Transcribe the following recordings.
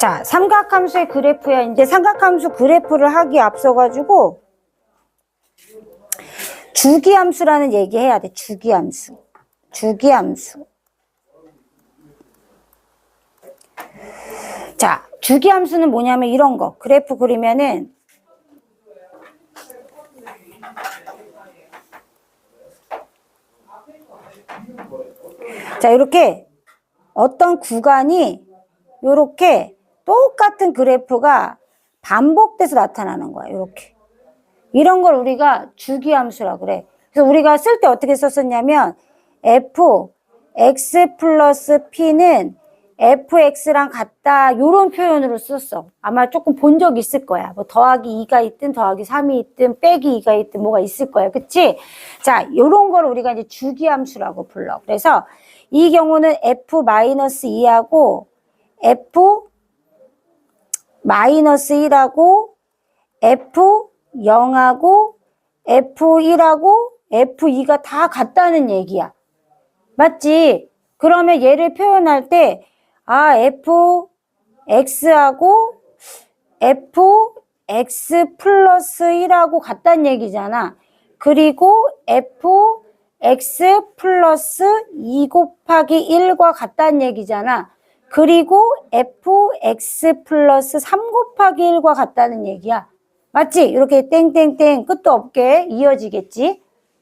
자, 삼각함수의 그래프야. 이제 삼각함수 그래프를 하기에 앞서가지고 주기함수라는 얘기 해야 돼. 주기함수. 주기함수. 자, 주기함수는 뭐냐면 이런 거. 그래프 그리면은 자, 이렇게 어떤 구간이 이렇게 똑같은 그래프가 반복돼서 나타나는 거야. 이렇게. 이런 걸 우리가 주기함수라고 그래. 그래서 우리가 쓸 때 어떻게 썼었냐면 fx 플러스 p는 fx랑 같다 이런 표현으로 썼어. 아마 조금 본 적 있을 거야. 뭐 더하기 2가 있든 더하기 3이 있든 빼기 2가 있든 뭐가 있을 거야. 그치? 자, 요런 걸 우리가 이제 주기함수라고 불러. 그래서 이 경우는 f-2하고 f-1하고 f0하고 f1하고 f2가 다 같다는 얘기야. 맞지? 그러면 얘를 표현할 때 fx하고 fx 플러스 1하고 같다는 얘기잖아. 그리고 fx 플러스 2 곱하기 1과 같다는 얘기잖아. 그리고 fx 플러스 3 곱하기 1과 같다는 얘기야. 맞지? 이렇게 땡땡땡 끝도 없게 이어지겠지?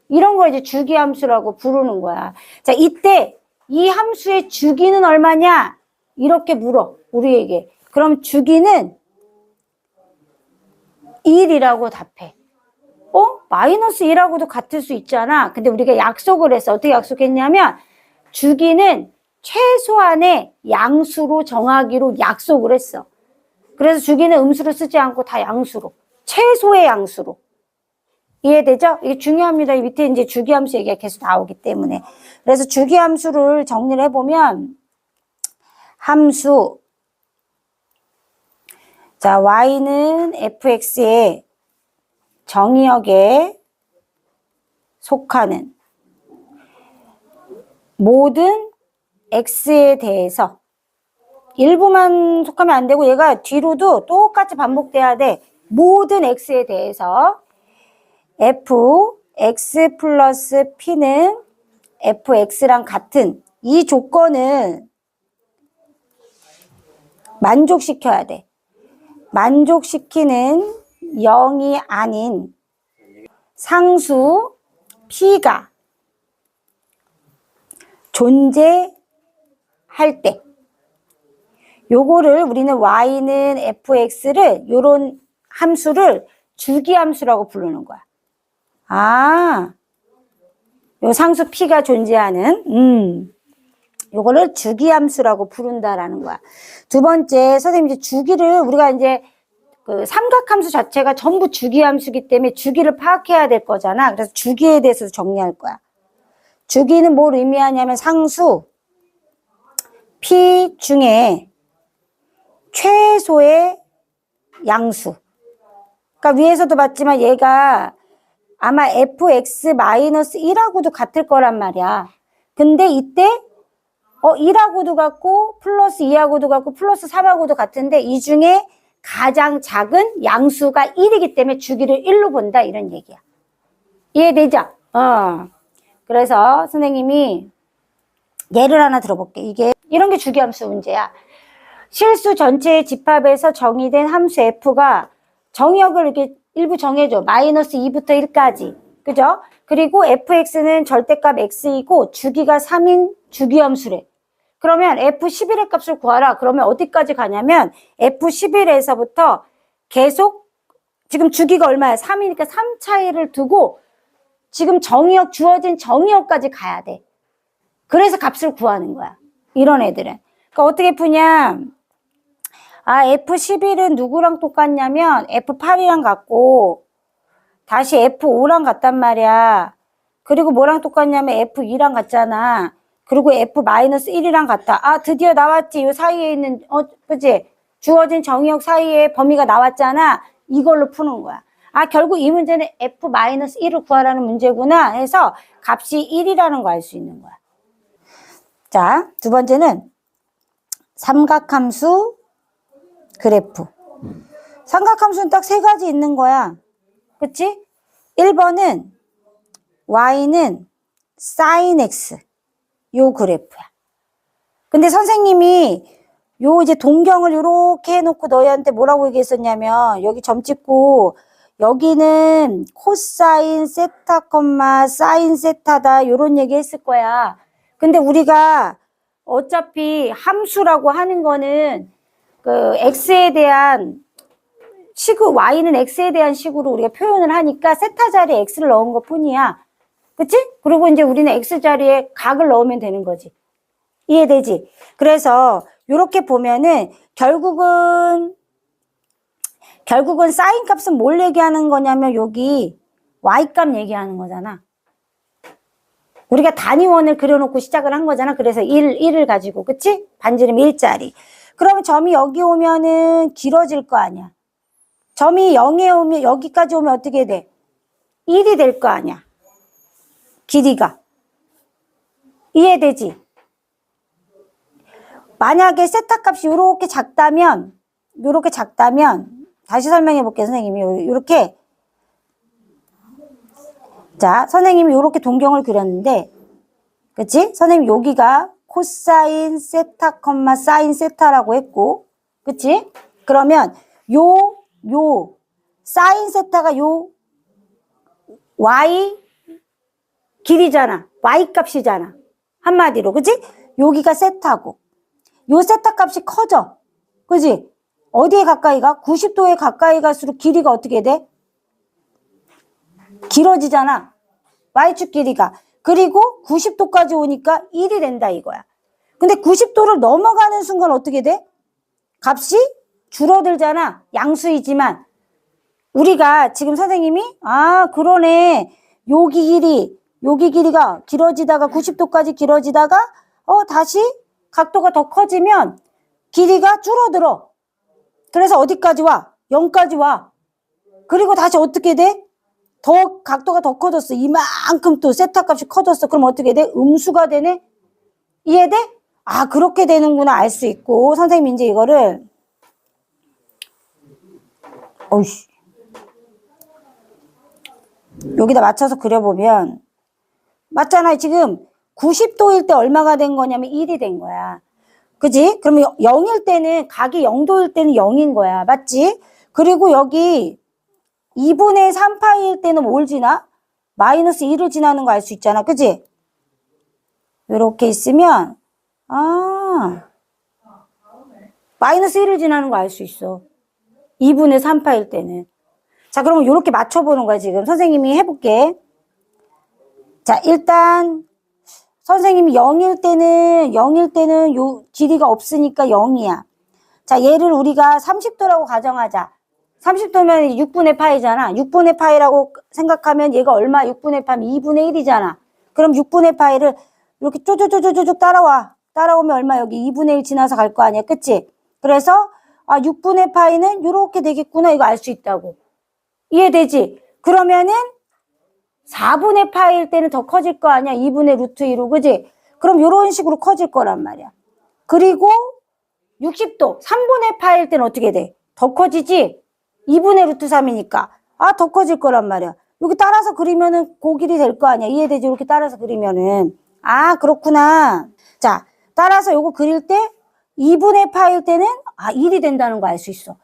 이런 걸 이제 주기함수라고 부르는 거야. 자, 이때 이 함수의 주기는 얼마냐? 이렇게 물어, 우리에게. 그럼 주기는 1이라고 답해. 마이너스 1하고도 같을 수 있잖아. 근데 우리가 약속을 했어. 어떻게 약속했냐면 주기는 최소한의 양수로 정하기로 약속을 했어. 그래서 주기는 음수로 쓰지 않고 다 양수로. 최소의 양수로. 이해되죠? 이게 중요합니다. 이 밑에 이제 주기함수 얘기가 계속 나오기 때문에. 그래서 주기함수를 정리를 해보면 함수. 자, y는 fx의 정의역에 속하는 모든 x에 대해서 일부만 속하면 안 되고 얘가 뒤로도 똑같이 반복돼야 돼. 모든 x에 대해서 fx 플러스 p는 fx랑 같은 이 조건을 만족시켜야 돼. 만족시키는 0이 아닌 상수 p가 존재할 때 요거를 우리는 y는 fx를 요런 함수를 주기함수라고 부르는 거야. 요 상수 p가 존재하는 요거를 주기함수라고 부른다라는 거야. 두 번째, 선생님 이제 주기를 우리가 이제 그 삼각함수 자체가 전부 주기함수기 때문에 주기를 파악해야 될 거잖아. 그래서 주기에 대해서 정리할 거야. 주기는 뭘 의미하냐면 상수 p 중에 최소의 양수. 그러니까 위에서도 봤지만 얘가 아마 fx-1하고도 같을 거란 말이야. 근데 이때 1하고도 같고 플러스 2하고도 같고 플러스 3하고도 같은데 이 중에 가장 작은 양수가 1이기 때문에 주기를 1로 본다 이런 얘기야. 이해되죠? 그래서 선생님이 예를 하나 들어볼게. 이런 게 주기함수 문제야. 실수 전체의 집합에서 정의된 함수 f가 정의역을 이렇게 일부 정해줘. 마이너스 2부터 1까지. 그죠? 그리고 fx는 절대값 x이고 주기가 3인 주기함수래. 그러면 f11의 값을 구하라. 그러면 어디까지 가냐면 f11에서부터 계속 지금 주기가 얼마야? 3이니까 3 차이를 두고 지금 정의역 주어진 정의역까지 가야 돼. 그래서 값을 구하는 거야. 이런 애들은. 그러니까 어떻게 푸냐? f11은 누구랑 똑같냐면 f8이랑 같고 다시 f5랑 같단 말이야. 그리고 뭐랑 똑같냐면 f2랑 같잖아. 그리고 f-1이랑 같다. 드디어 나왔지. 이 사이에 있는 그치? 주어진 정의역 사이에 범위가 나왔잖아. 이걸로 푸는 거야. 결국 이 문제는 f-1을 구하라는 문제구나 해서 값이 1이라는 거 알 수 있는 거야. 자, 두 번째는 삼각함수 그래프. 삼각함수는 딱 세 가지 있는 거야. 그치? 1번은 y는 sin x. 요 그래프야. 근데 선생님이 요 이제 동경을 요렇게 해놓고 너희한테 뭐라고 얘기했었냐면, 여기 점 찍고 여기는 코사인 세타 콤마 사인 세타다 요런 얘기 했을 거야. 근데 우리가 어차피 함수라고 하는 거는 그 x에 대한 식으로, y는 x에 대한 식으로 우리가 표현을 하니까 세타 자리에 x를 넣은 것 뿐이야. 그치? 그리고 이제 우리는 x 자리에 각을 넣으면 되는 거지. 이해되지? 그래서 요렇게 보면은 결국은 사인 값은 뭘 얘기하는 거냐면 여기 y 값 얘기하는 거잖아. 우리가 단위원을 그려놓고 시작을 한 거잖아. 그래서 1을 가지고, 그치? 반지름 1짜리. 그러면 점이 여기 오면은 길어질 거 아니야. 점이 0에 오면, 여기까지 오면 어떻게 돼? 1이 될 거 아니야. 길이가. 이해되지? 만약에 세타 값이 요렇게 작다면, 다시 설명해 볼게요, 선생님이. 요렇게. 자, 선생님이 요렇게 동경을 그렸는데, 그치? 선생님 여기가 코사인 세타 콤마 사인 세타라고 했고, 그치? 그러면 요 사인 세타가 요 y 길이잖아. y 값이잖아. 한마디로, 그치? 여기가 세타고, 요 세타 값이 커져. 그치? 어디에 가까이 가? 90도에 가까이 갈수록 길이가 어떻게 돼? 길어지잖아. y축 길이가. 그리고 90도까지 오니까 1이 된다 이거야. 근데 90도를 넘어가는 순간 어떻게 돼? 값이 줄어들잖아. 양수이지만. 우리가 지금 선생님이 그러네. 여기 길이가 길어지다가 90도까지 길어지다가 다시 각도가 더 커지면 길이가 줄어들어. 그래서 어디까지 와? 0까지 와. 그리고 다시 어떻게 돼? 더 각도가 더 커졌어. 이만큼 또 세타 값이 커졌어. 그럼 어떻게 돼? 음수가 되네? 이해돼? 그렇게 되는구나 알 수 있고. 선생님이 이제 이거를 여기다 맞춰서 그려보면 맞잖아요. 지금 90도일 때 얼마가 된 거냐면 1이 된 거야. 그지? 그러면 0일 때는, 각이 0도일 때는 0인 거야. 맞지? 그리고 여기 2분의 3파이일 때는 뭘 지나? 마이너스 1을 지나는 거 알 수 있잖아. 그지? 이렇게 있으면 마이너스 1을 지나는 거 알 수 있어. 2분의 3파일 때는. 자, 그러면 이렇게 맞춰보는 거야. 지금 선생님이 해볼게. 자, 일단 선생님이 0일 때는 요 길이가 없으니까 0이야. 자, 얘를 우리가 30도라고 가정하자. 30도면 6분의 파이잖아. 6분의 파이라고 생각하면 얘가 얼마? 6분의 파이면 2분의 1이잖아. 그럼 6분의 파이를 이렇게 쪼쪼쪼쪼쪼 따라와. 따라오면 얼마? 여기 2분의 1 지나서 갈 거 아니야. 그치? 그래서 6분의 파이는 이렇게 되겠구나. 이거 알 수 있다고. 이해되지? 그러면은 4분의 파일 때는 더 커질 거 아니야. 2분의 루트 2로. 그지? 그럼 이런 식으로 커질 거란 말이야. 그리고 60도 3분의 파일 때는 어떻게 돼? 더 커지지? 2분의 루트 3이니까 더 커질 거란 말이야. 여기 따라서 그리면은 고길이 될 거 아니야. 이해되지? 이렇게 따라서 그리면은. 그렇구나. 자, 따라서 요거 그릴 때 2분의 파일 때는 1이 된다는 거 알 수 있어.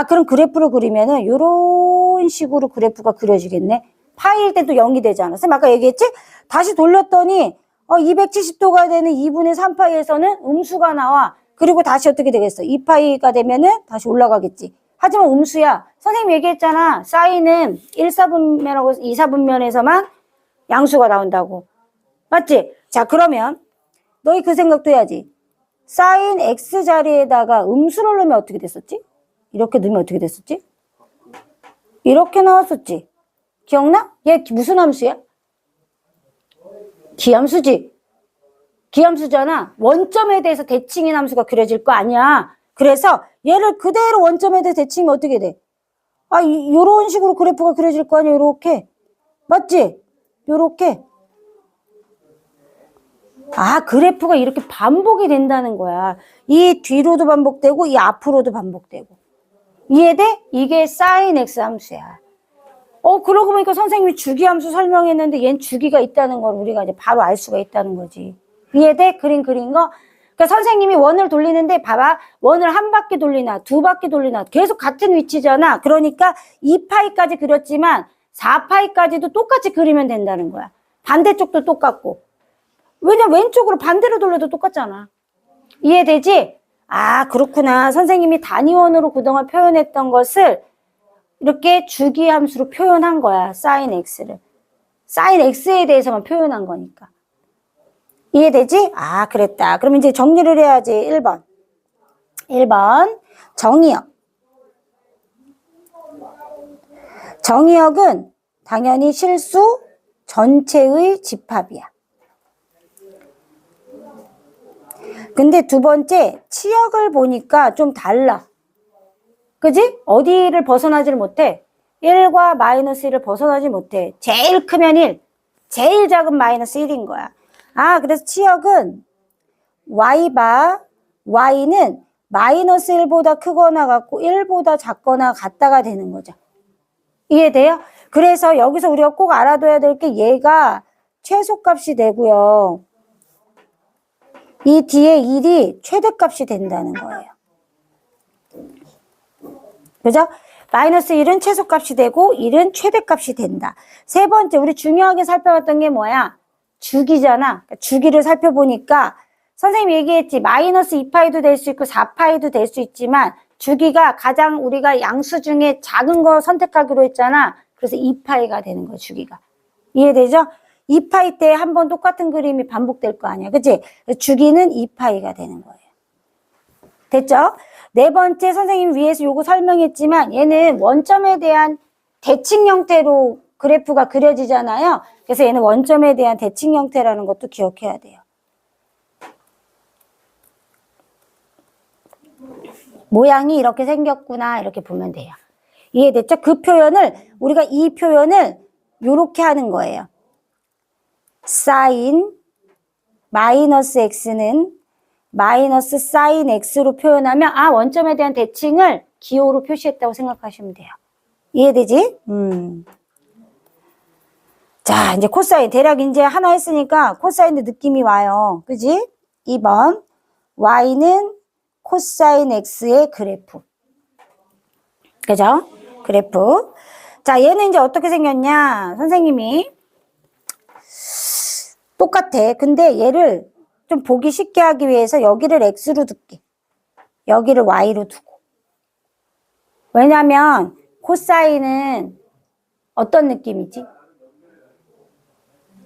그럼 그래프를 그리면은 요런 식으로 그래프가 그려지겠네. 파일 때도 0이 되잖아. 선생님 아까 얘기했지? 다시 돌렸더니 270도가 되는 2분의 3파이에서는 음수가 나와. 그리고 다시 어떻게 되겠어? 2파이가 되면은 다시 올라가겠지. 하지만 음수야. 선생님 얘기했잖아. 사인은 1사분면하고 2사분면에서만 양수가 나온다고. 맞지? 자, 그러면 너희 그 생각도 해야지. 사인 x 자리에다가 음수를 넣으면 어떻게 됐었지? 이렇게 넣으면 어떻게 됐었지? 이렇게 나왔었지. 기억나? 얘 무슨 함수야? 기함수지. 기함수잖아. 원점에 대해서 대칭인 함수가 그려질 거 아니야. 그래서 얘를 그대로 원점에 대해서 대칭이면 어떻게 돼? 요런 식으로 그래프가 그려질 거 아니야. 요렇게. 맞지? 요렇게. 그래프가 이렇게 반복이 된다는 거야. 이 뒤로도 반복되고 이 앞으로도 반복되고. 이해돼? 이게 sin x 함수야. 그러고 보니까 선생님이 주기 함수 설명했는데 얜 주기가 있다는 걸 우리가 이제 바로 알 수가 있다는 거지. 이해돼? 그린 거? 그러니까 선생님이 원을 돌리는데 봐봐. 원을 한 바퀴 돌리나 두 바퀴 돌리나 계속 같은 위치잖아. 그러니까 2파이까지 그렸지만 4파이까지도 똑같이 그리면 된다는 거야. 반대쪽도 똑같고. 왜냐면 왼쪽으로 반대로 돌려도 똑같잖아. 이해되지? 아, 그렇구나. 선생님이 단위원으로 그동안 표현했던 것을 이렇게 주기 함수로 표현한 거야. sin x를. sin x에 대해서만 표현한 거니까. 이해되지? 아, 그랬다. 그럼 이제 정리를 해야지. 1번. 1번. 정의역. 정의역은 당연히 실수 전체의 집합이야. 근데 두 번째, 치역을 보니까 좀 달라. 그지? 어디를 벗어나지를 못해. 1과 마이너스 1을 벗어나지 못해. 제일 크면 1, 제일 작은 마이너스 1인 거야. 아, 그래서 치역은 y바, y는 마이너스 1보다 크거나 같고 1보다 작거나 같다가 되는 거죠. 이해돼요? 그래서 여기서 우리가 꼭 알아둬야 될 게 얘가 최소값이 되고요. 이 뒤에 1이 최대값이 된다는 거예요. 그죠? 마이너스 1은 최소값이 되고 1은 최대값이 된다. 세 번째, 우리 중요하게 살펴봤던 게 뭐야? 주기잖아. 주기를 살펴보니까 선생님이 얘기했지. 마이너스 2파이도 될 수 있고 4파이도 될 수 있지만 주기가 가장 우리가 양수 중에 작은 거 선택하기로 했잖아. 그래서 2파이가 되는 거야, 주기가. 이해되죠? 2파이 때 한 번 똑같은 그림이 반복될 거 아니야. 그치? 주기는 2파이가 되는 거예요. 됐죠? 네 번째, 선생님 위에서 요거 설명했지만 얘는 원점에 대한 대칭 형태로 그래프가 그려지잖아요. 그래서 얘는 원점에 대한 대칭 형태라는 것도 기억해야 돼요. 모양이 이렇게 생겼구나 이렇게 보면 돼요. 이해됐죠? 그 표현을 우리가 이 표현을 요렇게 하는 거예요. sin 마이너스 x는 마이너스 sin x로 표현하면 아, 원점에 대한 대칭을 기호로 표시했다고 생각하시면 돼요. 이해되지? 자, 이제 코사인 대략 이제 하나 했으니까 코사인의 느낌이 와요. 그지? 2번 y는 코사인 x의 그래프. 그죠? 그래프. 자, 얘는 이제 어떻게 생겼냐? 선생님이 똑같아. 근데 얘를 좀 보기 쉽게 하기 위해서 여기를 x로 둘게. 여기를 y로 두고. 왜냐면 코사인은 어떤 느낌이지?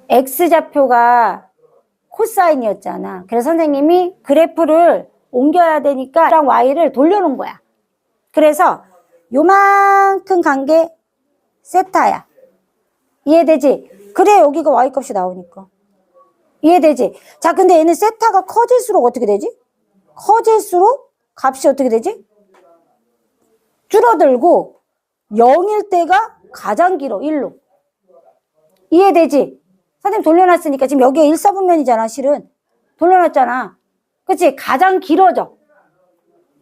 x좌표가 코사인이었잖아. 그래서 선생님이 그래프를 옮겨야 되니까 y를 돌려놓은 거야. 그래서 요만큼 간 게 세타야. 이해되지? 그래 여기가 y값이 나오니까. 이해되지? 자, 근데 얘는 세타가 커질수록 어떻게 되지? 커질수록 값이 어떻게 되지? 줄어들고 0일 때가 가장 길어. 1로. 이해되지? 선생님 돌려놨으니까 지금 여기가 1, 4분면이잖아 실은. 돌려놨잖아. 그치? 가장 길어져.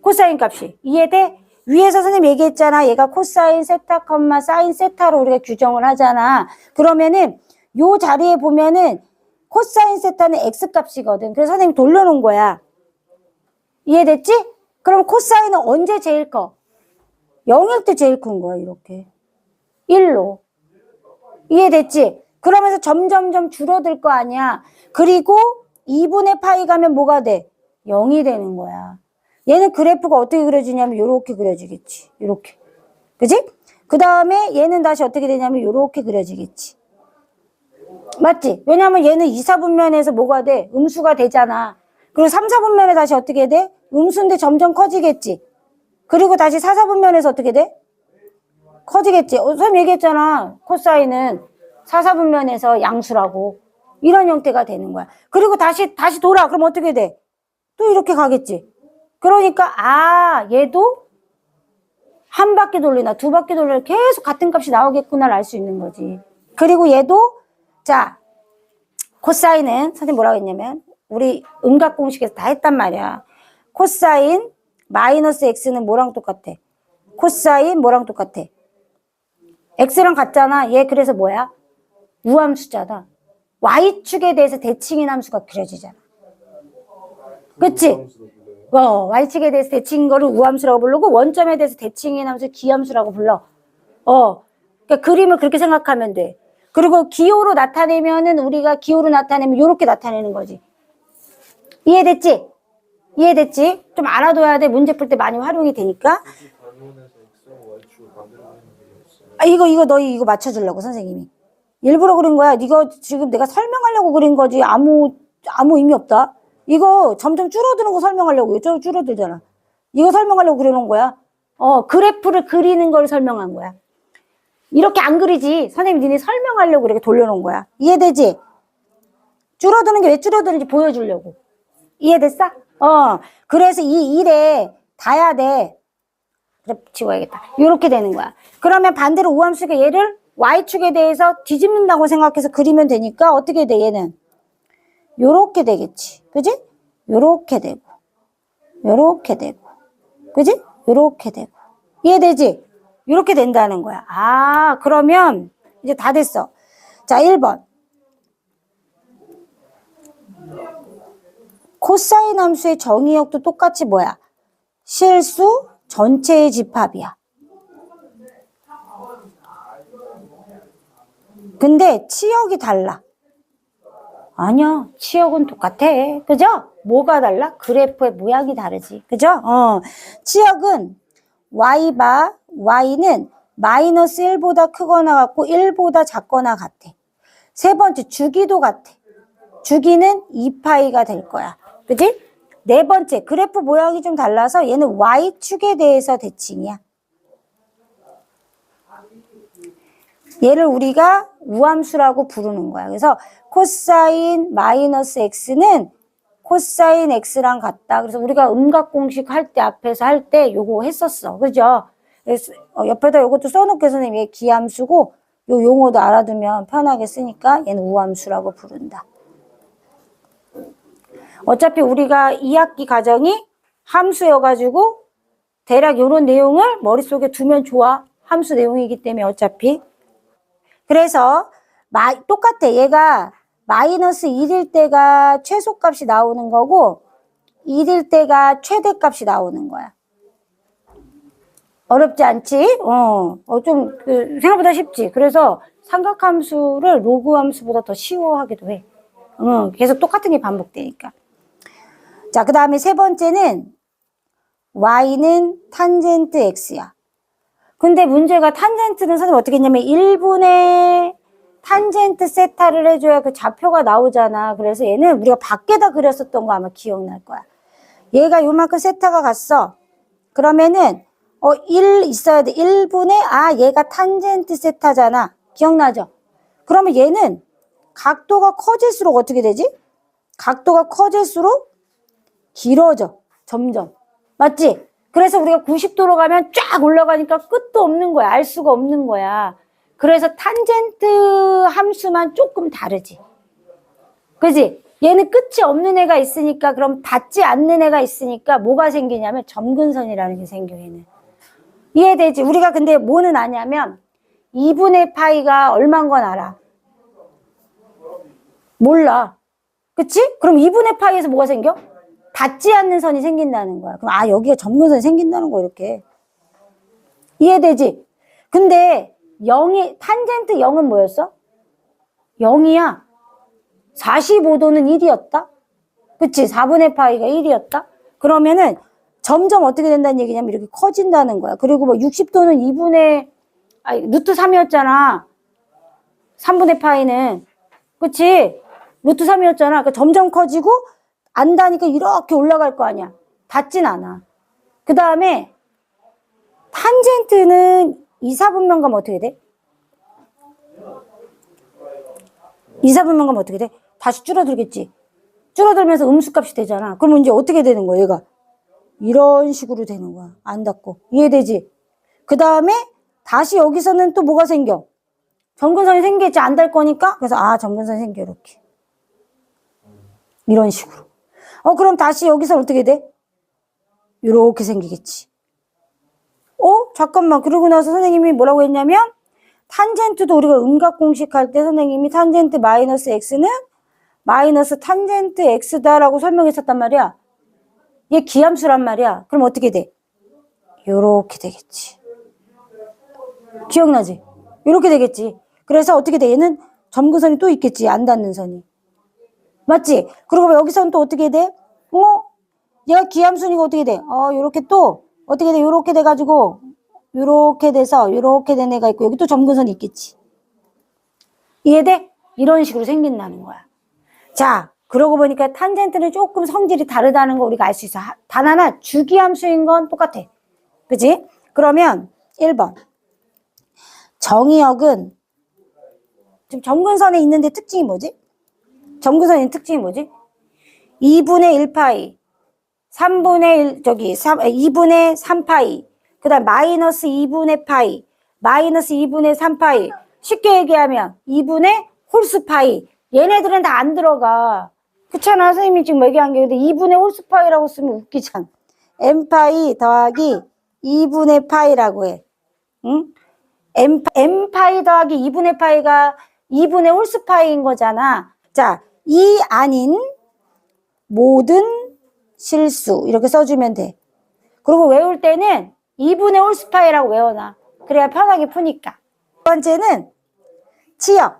코사인 값이. 이해돼? 위에서 선생님 얘기했잖아. 얘가 코사인 세타, 사인 세타로 우리가 규정을 하잖아. 그러면은 요 자리에 보면은 코사인 세타는 x값이거든. 그래서 선생님 돌려놓은 거야. 이해됐지? 그럼 코사인은 언제 제일 커? 0일 때 제일 큰 거야. 이렇게. 1로. 이해됐지? 그러면서 점점점 줄어들 거 아니야. 그리고 2분의 파이 가면 뭐가 돼? 0이 되는 거야. 얘는 그래프가 어떻게 그려지냐면 이렇게 그려지겠지. 이렇게. 그지? 그 다음에 얘는 다시 어떻게 되냐면 이렇게 그려지겠지. 맞지? 왜냐면 얘는 2, 4분면에서 뭐가 돼? 음수가 되잖아. 그리고 3, 4분면에 다시 어떻게 돼? 음수인데 점점 커지겠지. 그리고 다시 4, 4분면에서 어떻게 돼? 커지겠지. 선생님 얘기했잖아. 코사인은 4, 4분면에서 양수라고. 이런 형태가 되는 거야. 그리고 다시 돌아. 그럼 어떻게 돼? 또 이렇게 가겠지. 그러니까 아, 얘도 한 바퀴 돌리나 두 바퀴 돌리나 계속 같은 값이 나오겠구나를 알 수 있는 거지. 그리고 얘도 자, 코사인은 선생님 뭐라고 했냐면 우리 음각 공식에서 다 했단 말이야. 코사인 마이너스 x는 뭐랑 똑같아? 코사인 뭐랑 똑같아? x랑 같잖아. 얘 그래서 뭐야? 우함수잖아. y축에 대해서 대칭인 함수가 그려지잖아. 그치? y축에 대해서 대칭인 거를 우함수라고 부르고 원점에 대해서 대칭인 함수 기함수라고 불러. 그러니까 그림을 그렇게 생각하면 돼. 그리고 기호로 나타내면은 우리가 기호로 나타내면 이렇게 나타내는 거지. 이해됐지? 이해됐지? 좀 알아둬야 돼. 문제 풀 때 많이 활용이 되니까. 이거 너희 이거 맞춰주려고 선생님이. 일부러 그린 거야. 이거 지금 내가 설명하려고 그린 거지. 아무 의미 없다. 이거 점점 줄어드는 거 설명하려고. 저 줄어들잖아. 이거 설명하려고 그려놓은 거야. 그래프를 그리는 걸 설명한 거야. 이렇게 안 그리지. 선생님 니네 설명하려고 이렇게 돌려놓은 거야. 이해되지? 줄어드는 게 왜 줄어드는지 보여주려고. 이해됐어? 그래서 이 일에 닿아야 돼. 그래, 지워야겠다. 이렇게 되는 거야. 그러면 반대로 우함수가 얘를 y축에 대해서 뒤집는다고 생각해서 그리면 되니까 어떻게 돼, 얘는? 요렇게 되겠지. 그지? 요렇게 되고, 요렇게 되고, 그지? 요렇게 되고. 이해되지? 요렇게 된다는 거야. 그러면 이제 다 됐어. 자, 1번. 코사인 함수의 정의역도 똑같이 뭐야? 실수 전체의 집합이야. 근데 치역이 달라. 아니야. 치역은 똑같아. 그죠? 뭐가 달라? 그래프의 모양이 다르지. 그죠? 치역은 y는 마이너스 1보다 크거나 같고 1보다 작거나 같아. 세 번째, 주기도 같아. 주기는 2파이가 될 거야. 그지? 네 번째, 그래프 모양이 좀 달라서 얘는 y축에 대해서 대칭이야. 얘를 우리가 우함수라고 부르는 거야. 그래서 코사인 마이너스 x는 코사인 x랑 같다. 그래서 우리가 음각공식 할 때 앞에서 할 때 요거 했었어. 그죠? 그래서 옆에다 요것도 써놓게 선생님 얘 기함수고 요 용어도 알아두면 편하게 쓰니까 얘는 우함수라고 부른다. 어차피 우리가 2학기 과정이 함수여가지고 대략 요런 내용을 머릿속에 두면 좋아. 함수 내용이기 때문에 어차피. 그래서 똑같아. 얘가 마이너스 1일 때가 최소값이 나오는 거고 1일 때가 최대값이 나오는 거야. 어렵지 않지? 좀 생각보다 쉽지. 그래서 삼각함수를 로그 함수보다 더 쉬워하기도 해. 계속 똑같은 게 반복되니까. 자, 그 다음에 세 번째는 y는 탄젠트 x야. 근데 문제가 탄젠트는 선생님 어떻게 했냐면 1분의 탄젠트 세타를 해줘야 그 좌표가 나오잖아. 그래서 얘는 우리가 밖에다 그렸었던 거 아마 기억날 거야. 얘가 요만큼 세타가 갔어. 그러면은 1 있어야 돼. 1분의 얘가 탄젠트 세타잖아. 기억나죠? 그러면 얘는 각도가 커질수록 어떻게 되지? 각도가 커질수록 길어져. 점점. 맞지? 그래서 우리가 90도로 가면 쫙 올라가니까 끝도 없는 거야. 알 수가 없는 거야. 그래서 탄젠트 함수만 조금 다르지. 그지? 얘는 끝이 없는 애가 있으니까 그럼 닿지 않는 애가 있으니까 뭐가 생기냐면 점근선이라는 게 생겨 얘는. 이해되지? 우리가 근데 뭐는 아냐면 2분의 파이가 얼마인 건 알아? 몰라. 그치? 그럼 2분의 파이에서 뭐가 생겨? 닿지 않는 선이 생긴다는 거야. 그럼 여기가 점근선이 생긴다는 거야 이렇게. 이해되지? 근데 탄젠트 0은 뭐였어? 0이야. 45도는 1이었다? 그치? 4분의 파이가 1이었다? 그러면은 점점 어떻게 된다는 얘기냐면 이렇게 커진다는 거야. 그리고 뭐 60도는 루트 3이었잖아. 3분의 파이는. 그치? 루트 3이었잖아. 그러니까 점점 커지고 안 닿으니까 이렇게 올라갈 거 아니야. 닿진 않아. 그 다음에 탄젠트는 2, 4분면 가면 어떻게 돼? 2, 4분면 가면 어떻게 돼? 다시 줄어들겠지. 줄어들면서 음수값이 되잖아. 그러면 이제 어떻게 되는 거야, 얘가? 이런 식으로 되는 거야. 안 닿고. 이해되지? 그 다음에 다시 여기서는 또 뭐가 생겨? 점근선이 생기겠지. 안 닿을 거니까. 그래서 점근선이 생겨. 이렇게. 이런 식으로. 그럼 다시 여기서 어떻게 돼? 이렇게 생기겠지. 잠깐만. 그러고 나서 선생님이 뭐라고 했냐면 탄젠트도 우리가 음각 공식 할 때 선생님이 탄젠트 마이너스 x는 마이너스 탄젠트 x다라고 설명했었단 말이야. 얘 기함수란 말이야. 그럼 어떻게 돼? 요렇게 되겠지. 기억나지? 요렇게 되겠지. 그래서 어떻게 돼? 얘는 점근선이 또 있겠지. 안 닿는 선이. 맞지? 그리고 여기서는 또 어떻게 돼? 얘가 기함수니까 어떻게 돼? 요렇게 또 어떻게 돼? 요렇게 돼가지고 요렇게 돼서 요렇게 된 애가 있고 여기 또 점근선이 있겠지. 이해돼? 이런 식으로 생긴다는 거야. 자, 그러고 보니까 탄젠트는 조금 성질이 다르다는 거 우리가 알 수 있어. 단 하나 주기함수인 건 똑같아. 그치? 그러면 1번 정의역은 지금 점근선에 있는데 특징이 뭐지? 점근선에 있는 특징이 뭐지? 2분의 1파이 3분의 1 2분의 3파이 그 다음 마이너스 2분의 파이 마이너스 2분의 3파이 쉽게 얘기하면 2분의 홀수파이 얘네들은 다 안 들어가. 그렇잖아. 선생님이 지금 얘기한 게. 근데 2분의 홀수파이라고 쓰면 웃기잖아. n파이 더하기 2분의 파이라고 해. 응? n파이 더하기 2분의 파이가 2분의 홀수파이인 거잖아. 자, 이 아닌 모든 실수 이렇게 써주면 돼. 그리고 외울 때는 2분의 홀수파이라고 외워놔. 그래야 편하게 푸니까. 두 번째는 치역.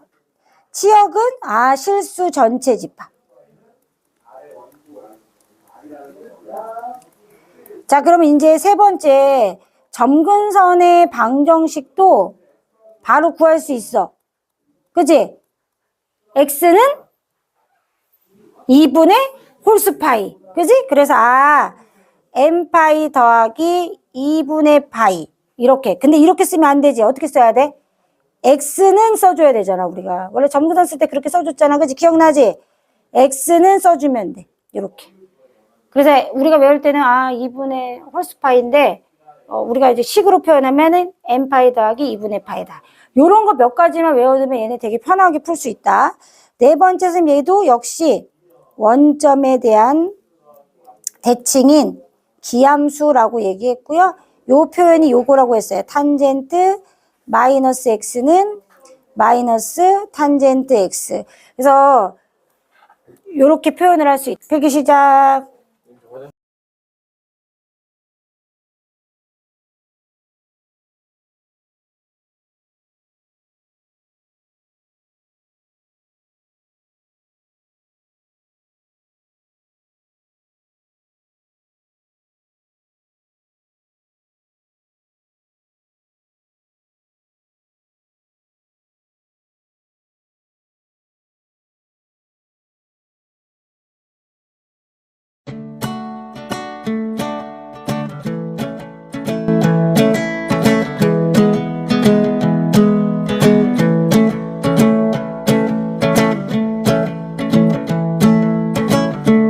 치역은 실수 전체 집합. 자, 그러면 이제 세 번째 점근선의 방정식도 바로 구할 수 있어. 그치? x는 2분의 홀수파이. 그치? 그래서 n파이 더하기 2분의 파이. 이렇게. 근데 이렇게 쓰면 안 되지. 어떻게 써야 돼? x는 써줘야 되잖아, 우리가. 원래 점근선 쓸 때 그렇게 써줬잖아. 그치? 기억나지? x는 써주면 돼. 이렇게. 그래서 우리가 외울 때는 2분의 홀수파이인데 우리가 이제 식으로 표현하면은 n파이 더하기 2분의 파이다. 요런 거 몇 가지만 외워두면 얘네 되게 편하게 풀 수 있다. 네 번째 선생님 얘도 역시 원점에 대한 대칭인 기함수라고 얘기했고요. 요 표현이 요거라고 했어요. 탄젠트 마이너스 x는 마이너스 탄젠트 x. 그래서 요렇게 표현을 할 수 있다. 필기 시작.